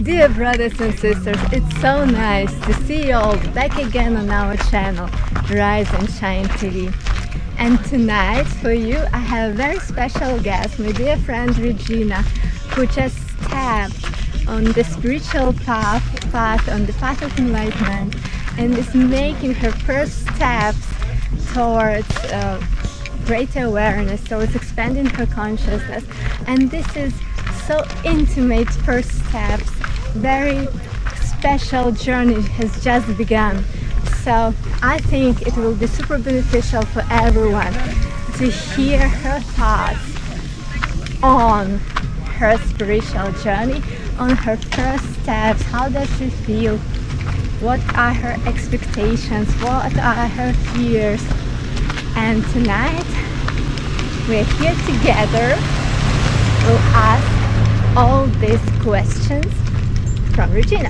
Dear brothers and sisters, it's so nice to see you all back again on our channel, Rise and Shine TV. And tonight for you I have a very special guest, my dear friend Regina, who just stepped on the spiritual path, on the path of enlightenment, and is making her first steps towards greater awareness, towards expanding her consciousness. And this is so intimate first steps. Very special journey has just begun. So I think it will be super beneficial for everyone to hear her thoughts on her spiritual journey, on her first steps. How does she feel? What are her expectations? What are her fears? And tonight we're here together. We'll ask all these questions from Regina.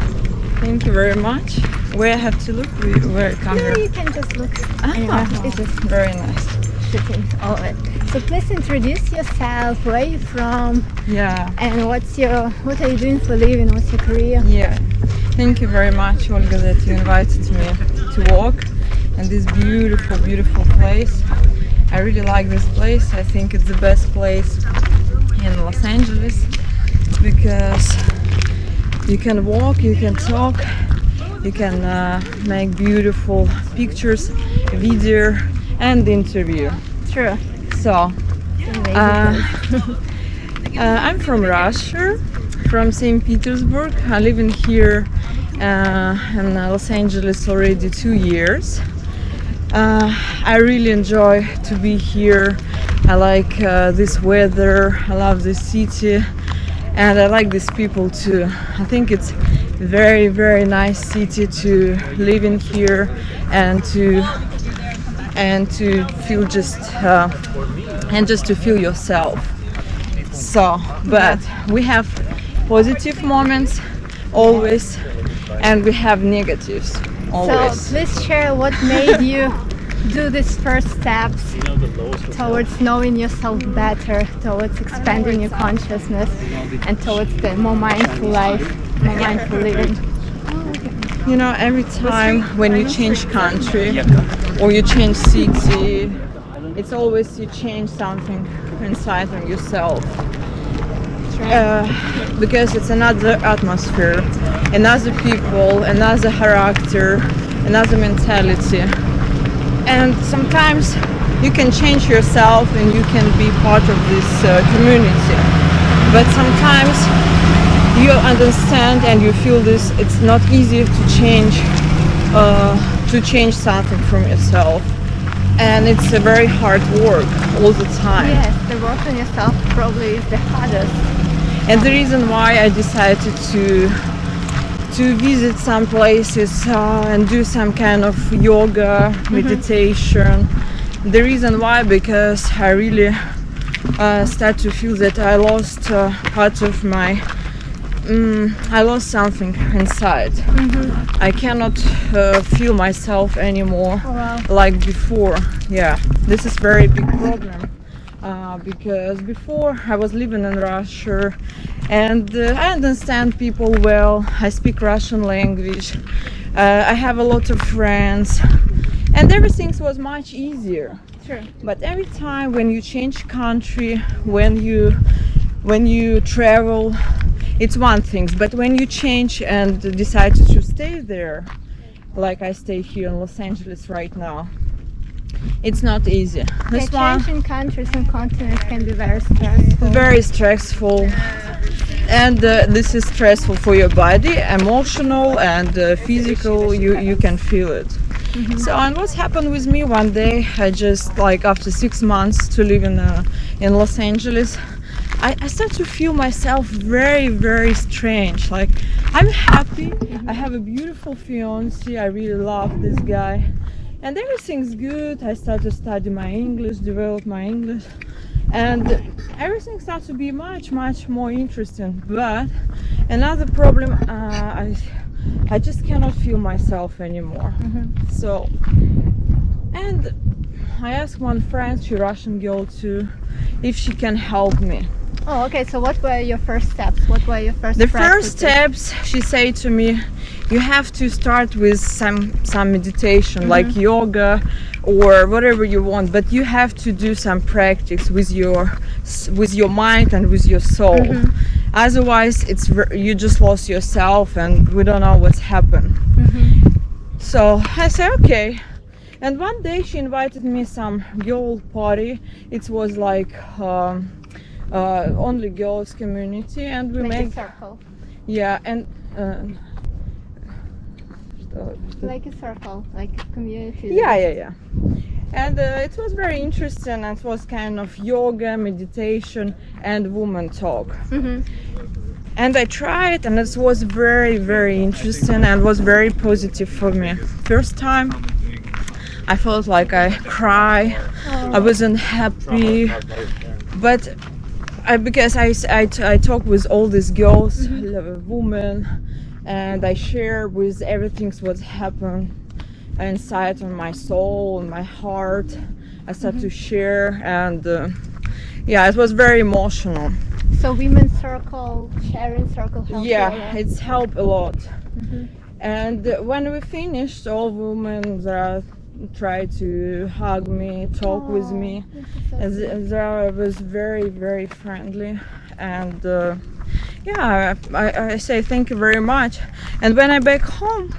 Thank you very much. Where I have to look? Where camera? No, you can just look. It's just very nice. shooting all of it. So please introduce yourself. Where are you from? Yeah. And what are you doing for a living? What's your career? Yeah. Thank you very much, Olga, that you invited me to walk in this beautiful, beautiful place. I really like this place. I think it's the best place in Los Angeles because you can walk, you can talk, you can make beautiful pictures, video and interview. True. So I'm from Russia, from St. Petersburg. I live in here in Los Angeles already 2 years. I really enjoy to be here. I like this weather, I love this city, and I like these people too. I think it's very, very nice city to live in here and to feel just to feel yourself. So, but we have positive moments always, and we have negatives always. So please share what made you do these first steps towards knowing yourself better, towards expanding your consciousness, and towards the more mindful life, more mindful living. You know, every time when you change country or you change city, it's always you change something inside of yourself. Because it's another atmosphere, another people, another character, another mentality. And sometimes you can change yourself and you can be part of this community. But sometimes you understand and you feel this, it's not easy to change something from yourself. And it's a very hard work all the time. Yes, the work on yourself probably is the hardest. And the reason why I decided to visit some places and do some kind of yoga, meditation. The reason why, because I really start to feel that I lost part of my I lost something inside. I cannot feel myself anymore like before. Yeah, this is very big problem. Because before I was living in Russia and I understand people well, I speak Russian language, I have a lot of friends and everything was much easier. Sure. But every time when you change country, when you travel, it's one thing, but when you change and decide to stay there, like I stay here in Los Angeles right now, it's not easy. Changing countries and continents can be very stressful. Very stressful, and this is stressful for your body, emotional and physical. You can feel it. So, and what's happened with me one day? I just after 6 months to live in Los Angeles, I start to feel myself very, very strange. Like I'm happy. I have a beautiful fiance. I really love this guy. And everything's good. I start to study my English, develop my English, and everything starts to be much, much more interesting. But another problem, I just cannot feel myself anymore. So, and I asked one friend, she Russian girl too, if she can help me. Oh, okay. So what were your first steps? What were your first The practices? first steps, she said to me, you have to start with some meditation, like yoga or whatever you want, but you have to do some practice with your mind and with your soul. Otherwise, you just lost yourself, and we don't know what's happened. So I said okay. And one day she invited me some girl party. It was like only girls community, and we Like make a circle. yeah, and Like a circle, like a community. yeah. And it was very interesting. It was kind of yoga, meditation, and woman talk. And I tried, and it was very, very interesting and was very positive for me. First time, I felt like I cry. I wasn't happy, but because I talk with all these girls, women, and I share with everything what happened inside on my soul and my heart. I started to share, and yeah, it was very emotional. So women's circle, sharing circle helped you a lot? Yeah, it's helped a lot. And when we finished, all women tried to hug me, talk with me. They was very, very friendly, and yeah, I say thank you very much. And when I back home,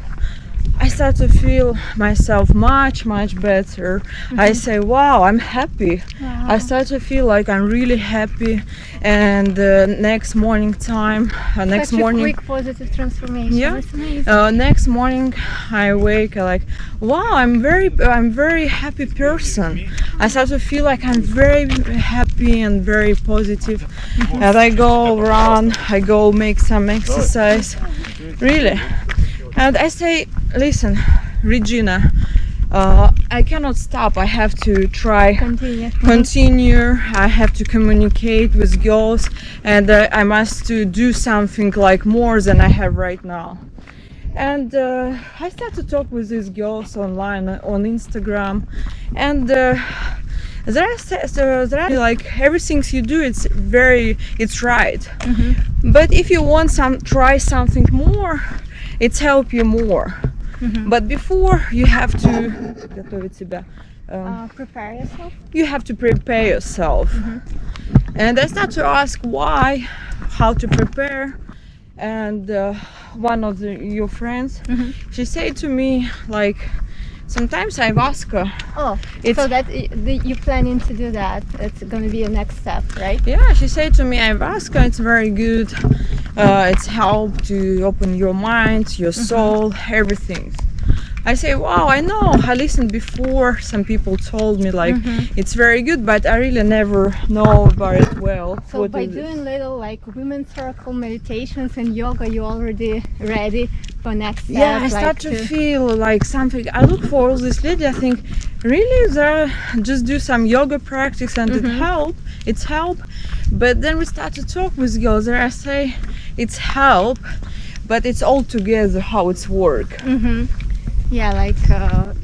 I start to feel myself much better. I say, wow, I'm happy. I start to feel like I'm really happy. And next morning time, next Such morning, a quick positive transformation. yeah. That's amazing. Next morning, I wake like, wow, I'm very happy person. I start to feel like I'm very happy and very positive. And I go run, I go make some exercise, really. And I say, listen, Regina, I cannot stop. I have to try continue. I have to communicate with girls, and I must to do something like more than I have right now. And I start to talk with these girls online on Instagram, and there are like everything you do, it's right. But if you want try something more, it's help you more. But before, you have to Prepare yourself. you have to prepare yourself. And I start to ask why, how to prepare. And one of your friends, she said to me, like, sometimes I've asked her. Oh, so that you're planning to do that. It's going to be your next step, right? Yeah, she said to me, I've asked her, it's very good. It's help to open your mind, your soul, everything. I say, wow, I know. I listened before. Some people told me like it's very good, but I really never know about it well. So by doing little like women's circle meditations and yoga, you're already ready for next step. Yeah, I start to feel like something. I look for all this lady. I think really there just do some yoga practice and it's help. But then we start to talk with girls. There I say it's help, but it's all together how it's work. Yeah, like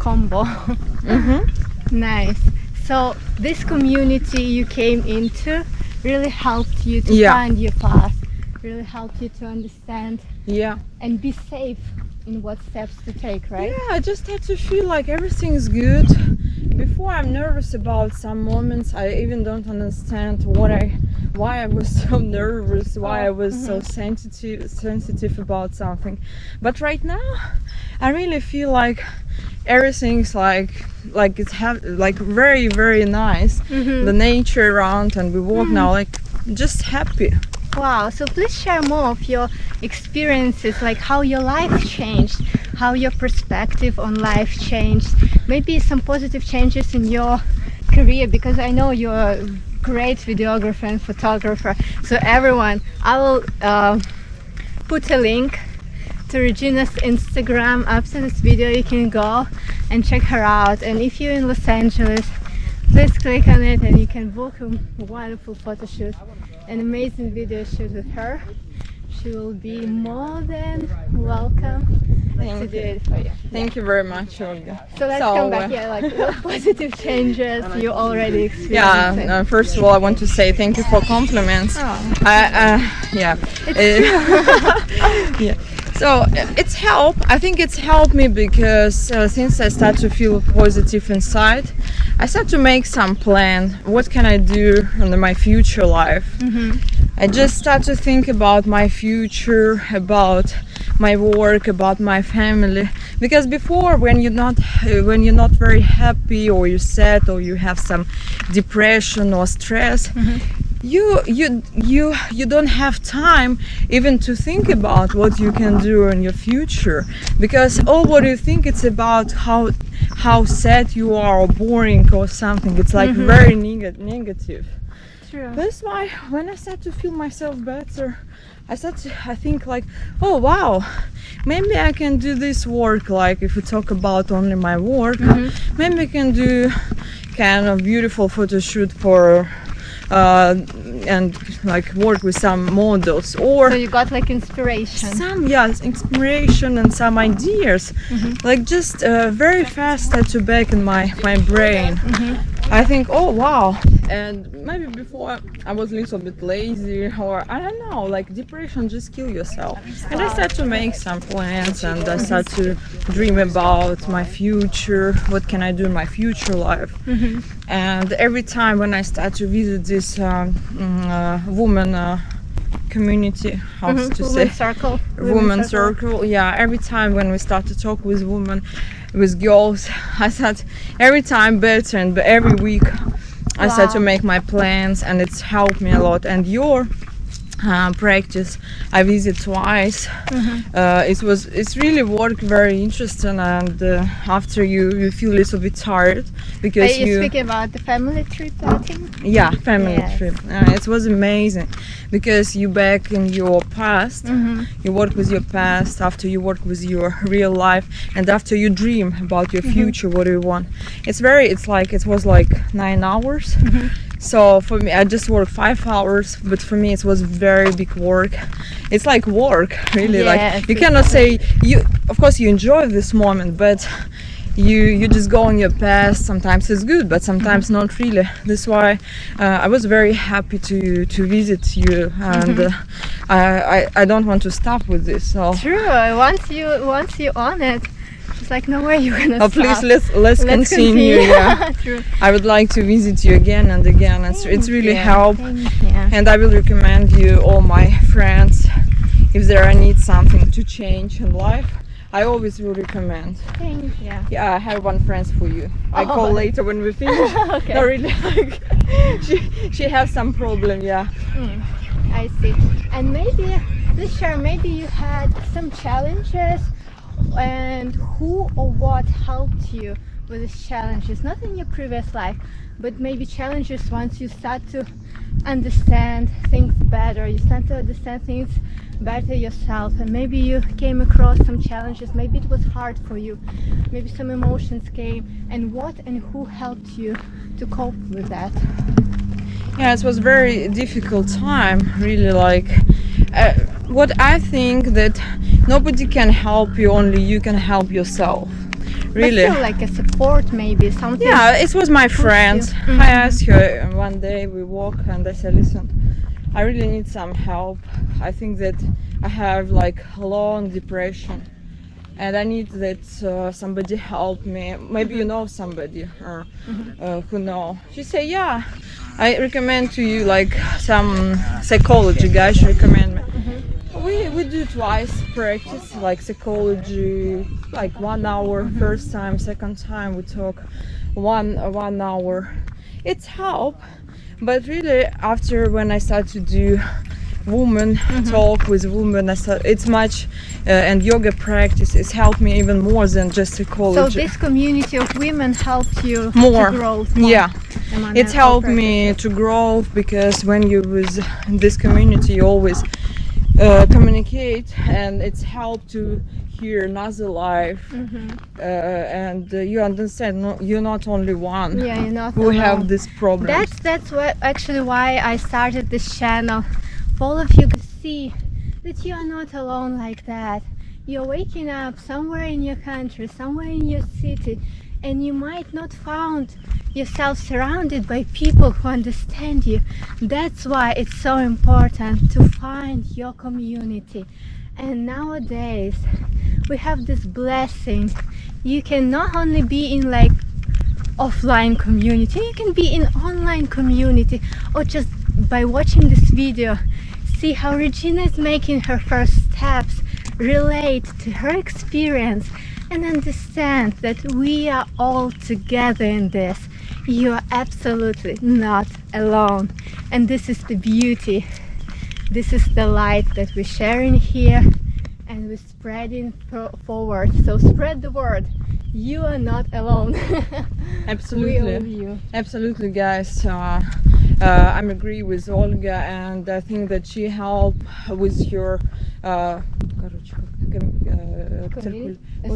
combo. Nice. So this community you came into really helped you to find your path, really helped you to understand and be safe in what steps to take, right? Yeah, I just had to feel like everything is good. Before, I'm nervous about some moments. I even don't understand why I was so nervous, why I was so sensitive about something. But right now, I really feel like everything's like it's like very, very nice. The nature around, and we walk now like just happy. Wow, so please share more of your experiences, like how your life changed, how your perspective on life changed, maybe some positive changes in your career, because I know you're a great videographer and photographer. So everyone, I will put a link to Regina's Instagram after this video. You can go and check her out, and if you're in Los Angeles, please click on it and you can book a wonderful photo shoot, an amazing video shoot with her. She will be more than welcome to do it for you. Thank you very much, Olga. So let's come back here, like what positive changes you already experienced. Yeah, first of all, I want to say thank you for compliments. Oh. Yeah. Yeah. So it's helped. I think it's helped me because since I start to feel positive inside, I start to make some plan. What can I do in my future life? I just start to think about my future, about my work, about my family. Because before, when you're not very happy, or you're sad, or you have some depression or stress, you don't have time even to think about what you can do in your future, because all what you think it's about how sad you are or boring or something. It's like very negative. True. That's why when I start to feel myself better, I think like, oh wow, maybe I can do this work. Like if we talk about only my work, maybe I can do kind of beautiful photo shoot for and like work with some models, or So you got like inspiration. some inspiration and some ideas, like just very fast start to back in my brain. I think, oh wow. And maybe before I was a little bit lazy, or I don't know, like depression, just kill yourself. And I start to make some plans, and I start to dream about my future, what can I do in my future life. And every time when I start to visit this woman community, how to say, woman circle, yeah, every time when we start to talk with women, with girls, I start every time better, and every week I start to make my plans, and it's helped me a lot. And your practice I visit twice. It's really worked very interesting, and after you feel a little bit tired because Are you speaking about the family trip, I think? Yeah, family Yes. trip. It was amazing because you back in your past, you work with your past, after you work with your real life, and after you dream about your future, what do you want. It was like 9 hours. So for me, I just worked 5 hours, but for me it was very big work. It's like work, really. Yes, Like you cannot say of course you enjoy this moment, but you just go in your past. Sometimes it's good, but sometimes not really. That's why I was very happy to visit you, and I don't want to stop with this. So True. Once you own it, it's like no way you're gonna stop. please let's continue. Yeah. True. I would like to visit you again and again. It's really helped. Yeah. And I will recommend you all my friends if there need something to change in life. I always will recommend. Thank you. Yeah, I have one friend for you. I call later when we finish. Okay. No, really, like she has some problem. Yeah. I see. And maybe please share. Maybe you had some challenges, and who or what helped you with these challenges? Not in your previous life, but maybe challenges once you start to understand things better. You start to understand things better yourself, and maybe you came across some challenges. Maybe it was hard for you. Maybe some emotions came, and what and who helped you to cope with that? Yeah, it was very difficult time. Really, like what I think that nobody can help you, only you can help yourself. Really. But still, like a support, maybe something. Yeah, it was my friend. you. I asked her one day, we walk, and I said, listen, I really need some help. I think that I have like long depression, and I need that somebody help me. Maybe you know somebody who know. She said, yeah, I recommend to you like some psychology guys recommend me. We do twice practice, like psychology, like 1 hour first time, second time we talk 1 hour. It's help, but really after when I start to do woman talk with women, it's much and yoga practice has helped me even more than just psychology. So this community of women helped you More. to grow more. Yeah. among It's your helped me practices. to grow, because when you with this community you always communicate, and it's helped to hear another life, and you understand you're not only one Yeah, you're not who have alone. this problem. That's what actually why I started this channel, for all of you to see that you are not alone like that. You're waking up somewhere in your country, somewhere in your city, and you might not find yourself surrounded by people who understand you. That's why it's so important to find your community. And nowadays we have this blessing. You can not only be in like offline community, you can be in online community, or just by watching this video see how Regina is making her first steps, relate to her experience, and understand that we are all together in this. You are absolutely not alone, and this is the beauty. This is the light that we're sharing here, and we're spreading forward. So spread the word. You are not alone. Absolutely. We love you. Absolutely, guys. I'm agree with Olga, and I think that she helped with your A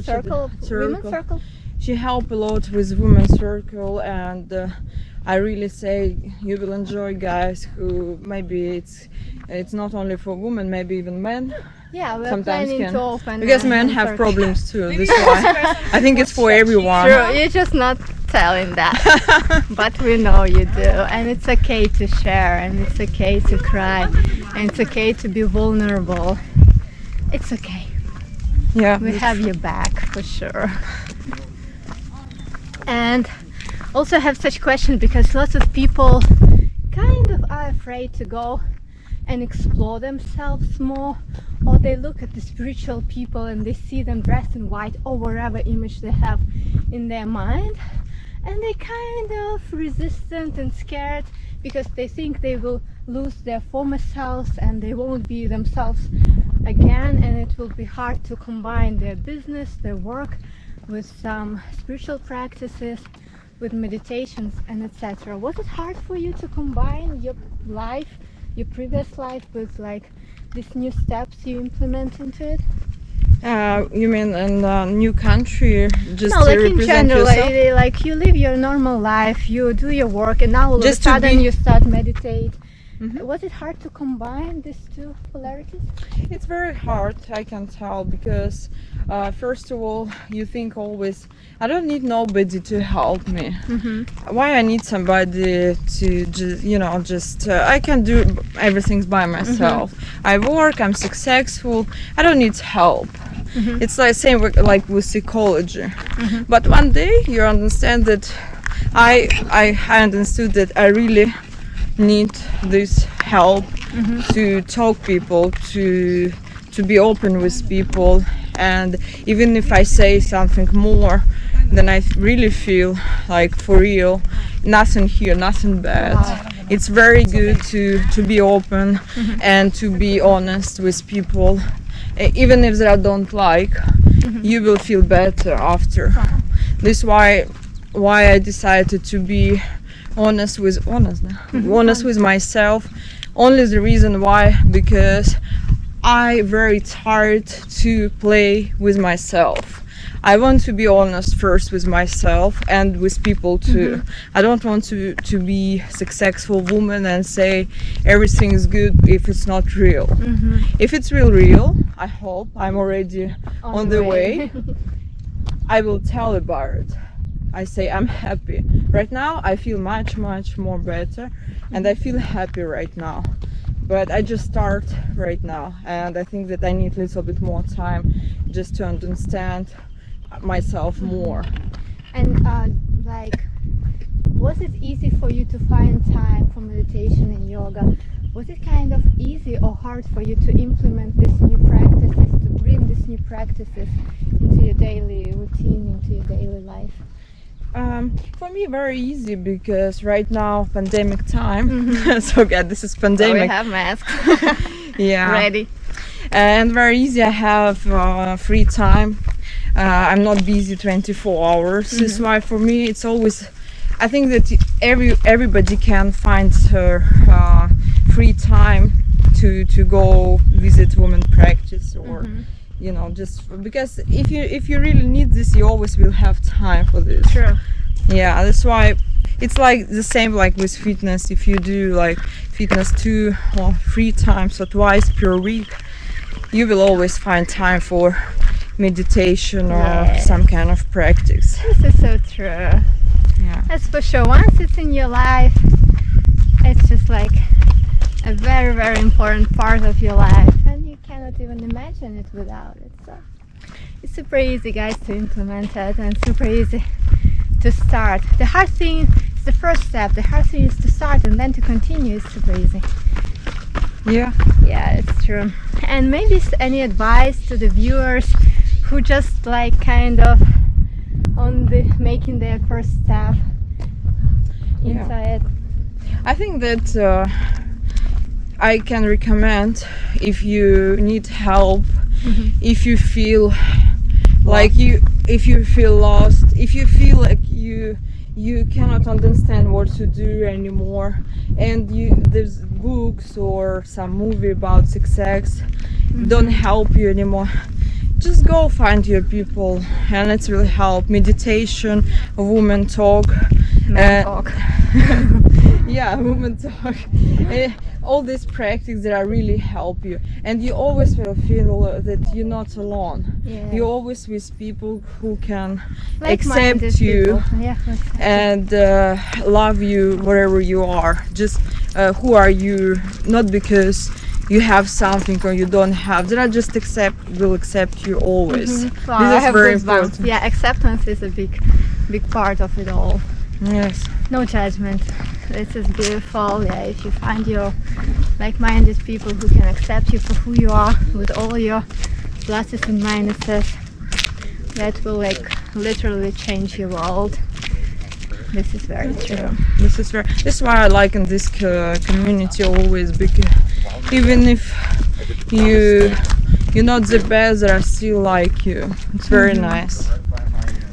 circle, women's circle. She helped a lot with women's circle, and I really say you will enjoy, guys. Who maybe it's not only for women, maybe even men. Yeah, we're Sometimes planning can, to open because a men women's have circle. problems too. This why I think it's for everyone. True, you're just not telling that, but we know you do, and it's okay to share, and it's okay to cry, and it's okay to be vulnerable. It's okay. Yeah, We have your back for sure. And also have such questions because lots of people kind of are afraid to go and explore themselves more, or they look at the spiritual people and they see them dressed in white or whatever image they have in their mind, and they kind of resistant and scared because they think they will lose their former selves and they won't be themselves again, and it will be hard to combine their business, their work with some spiritual practices, with meditations and etc. Was it hard for you to combine your life, your previous life, with like these new steps you implement into it? You mean in a new country, just No, to like in represent general, yourself? like you live your normal life, you do your work, and now all Just of to a sudden be- you start meditate. Mhm. Was it hard to combine these two polarities? It's very hard, I can tell, because first of all, you think always, I don't need nobody to help me. Why I need somebody to just I can do everything by myself. I work, I'm successful, I don't need help. It's like same like with psychology. But one day you understand that I understood that I really need this help to talk people, to be open with people, and even if I say something more, then I really feel like for real, nothing here, nothing bad. It's very good to be open and to be honest with people, even if they don't like. You will feel better after. This why I decided to be honest with myself. Only the reason why, because I very tired to play with myself. I want to be honest first with myself and with people too. I don't want to be successful woman and say everything is good if it's not real. If it's real, I hope I'm already on the way. I will tell about it. I say I'm happy. Right now I feel much more better, and I feel happy right now. But I just start right now, and I think that I need a little bit more time just to understand myself more. And like, was it easy for you to find time for meditation and yoga? Was it kind of easy or hard for you to implement these new practices, to bring these new practices into your daily routine, into your daily life? For me, very easy, because right now pandemic time. So God, this is pandemic. We have masks Yeah, ready. and very easy. I have free time. I'm not busy 24 hours. That's why for me it's always, I think that everybody can find free time to go visit women practice, or just because if you really need this, you always will have time for this. True. Yeah, that's why it's like the same like with fitness. If you do like fitness 2 or 3 times or twice per week, you will always find time for meditation or Yes. some kind of practice. This is so true. Yeah. That's for sure. Once it's in your life, it's just like a very, very important part of your life, and you cannot even imagine it without it. So it's super easy, guys, to implement it, and super easy to start. The hard thing is the first step. The hard thing is to start, and then to continue is super easy. Yeah. Yeah, it's true. And maybe any advice to the viewers who just like kind of on the making their first step Yeah. into it? I think that I can recommend, if you need help, if you feel like if you feel lost, if you feel like you cannot understand what to do anymore, and there's books or some movie about success don't help you anymore, just go find your people, and it's really help. Meditation, women talk, Men talk. yeah, women talk. All these practices that are really help you, and you always will feel that you're not alone. Yeah. You're always with people who can Like-minded accept you people. Yeah, exactly. and love you wherever you are. Just who are you? Not because you have something or you don't have. That I just will accept you always. Wow, This I is have very goosebumps. important. Yeah, acceptance is a big part of it all. Yes. No judgment. This is beautiful. Yeah, if you find your like-minded people who can accept you for who you are with all your pluses and minuses, that will like literally change your world. This is very true. This is why I like in this community always, because even if you're not the best, there are still like you. It's very nice.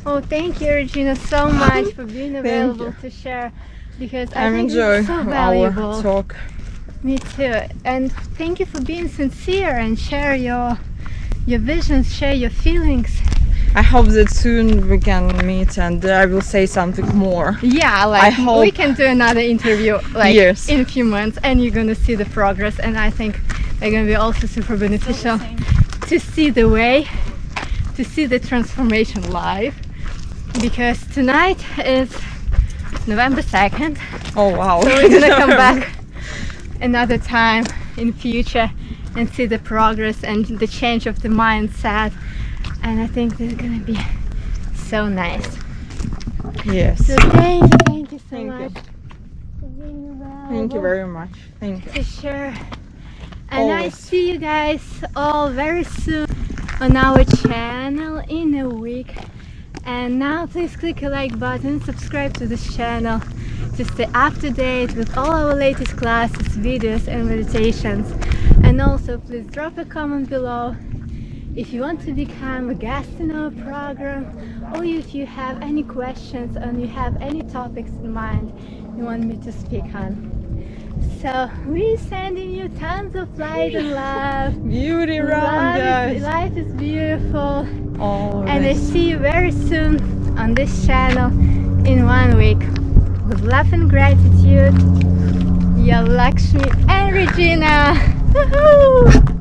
Oh, thank you, Regina, so much for being available to share, because I I'm think enjoying it's so our valuable. talk. Me too. And thank you for being sincere and share your visions, share your feelings. I hope that soon we can meet and I will say something more. Yeah, I like hope- we can do another interview like Yes. in a few months, and you're gonna see the progress, and I think they're gonna be also super beneficial to see the way, to see the transformation live, because tonight is November 2nd, Oh wow. so we're gonna come back another time in future and see the progress and the change of the mindset, and I think this is gonna be so nice. Yes. So thank you so Thank you. much for being available. Thank you very much. Thank you. For sure. And I Always. see you guys all very soon on our channel in a week. And now please click a like button, subscribe to this channel to stay up to date with all our latest classes, videos and meditations. And also please drop a comment below if you want to become a guest in our program, or if you have any questions and you have any topics in mind you want me to speak on. So we're sending you tons of light and love. Beauty around, guys. Life is beautiful. Always. And I see you very soon on this channel in 1 week. With love and gratitude, your Lakshmi and Regina. Woohoo!